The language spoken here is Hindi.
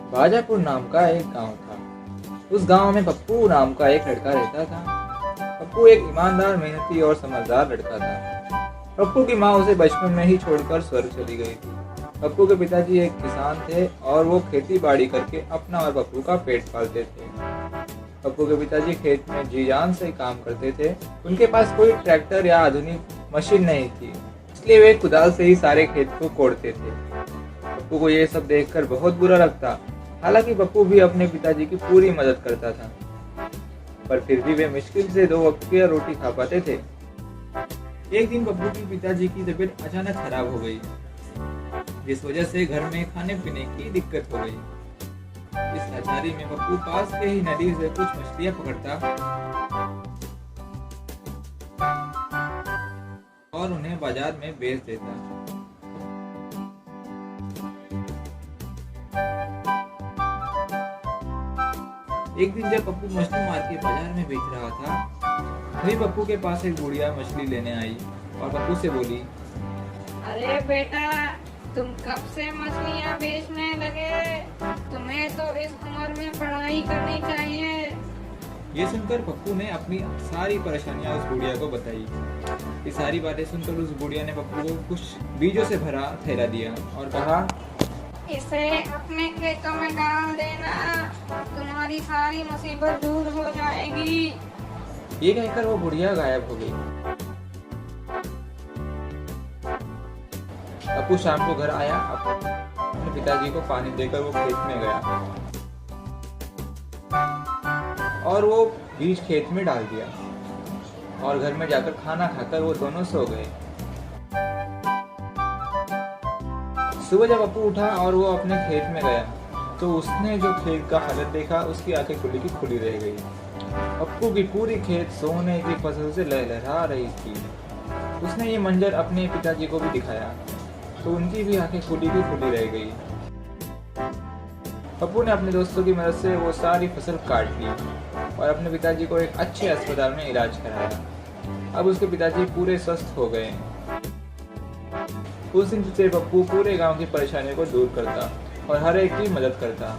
बाजापुर नाम का एक गांव था। उस गांव में पप्पू नाम का एक लड़का रहता था। पप्पू एक ईमानदार, मेहनती और समझदार लड़का था। पप्पू की माँ उसे बचपन में ही छोड़कर स्वर्ग चली गई थी। पप्पू के पिताजी एक किसान थे और वो खेती बाड़ी करके अपना और पप्पू का पेट पालते थे। पप्पू के पिताजी खेत में जी जान से काम करते थे। उनके पास कोई ट्रैक्टर या आधुनिक मशीन नहीं थी, इसलिए वे कुदाल से ही सारे खेत को कोड़ते थे। पप्पू को ये सब देखकर बहुत बुरा लगता। हालांकि पप्पू भी अपने पिताजी की पूरी मदद करता था, पर फिर भी वे मुश्किल से 2 वक्त की रोटी खा पाते थे। एक दिन पप्पू के पिताजी की तबीयत अचानक खराब हो गई, जिस वजह से घर में खाने पीने की दिक्कत हो गई। इस लाचारी में पप्पू पास के ही नदी से कुछ मछलियां पकड़ता और उन्हें बाजार में बेच देता। एक दिन जब पप्पू मछली मार के बाजार में बेच रहा था, तभी पप्पू के पास एक बुढ़िया मछली लेने आई और पप्पू से बोली, अरे बेटा, तुम कब से मछलियाँ बेचने लगे? तुम्हें तो इस उम्र में पढ़ाई करनी चाहिए। ये सुनकर पप्पू ने अपनी सारी परेशानियां उस बुढ़िया को बताई। ये सारी बातें सुनकर उस बुढ़िया ने पप्पू को कुछ बीजों से भरा थैला दिया और कहा, इसे अपने खेतों में डाल देना, तुम्हारी सारी मुसीबत दूर हो जाएगी। ये कहकर वो बुढ़िया गायब हो गई। पप्पू शाम को घर आया, अपने पिताजी को पानी देकर वो खेत में गया और वो बीज खेत में डाल दिया और घर में जाकर खाना खाकर वो दोनों सो गए। सुबह जब पप्पू उठा और वो अपने खेत में गया तो उसने जो खेत का हालत देखा, उसकी आंखें खुली की खुली रह गई। पप्पू की पूरी खेत सोने की फसल से लहलहा रही थी। उसने ये मंजर अपने पिताजी को भी दिखाया तो उनकी भी आंखें खुली की खुली रह गई। पप्पू ने अपने दोस्तों की मदद से वो सारी फसल काट ली और अपने पिताजी को एक अच्छे अस्पताल में इलाज कराया। अब उसके पिताजी पूरे स्वस्थ हो गए। उस दिन से पप्पू पूरे गांव की परेशानियों को दूर करता और हर एक की मदद करता।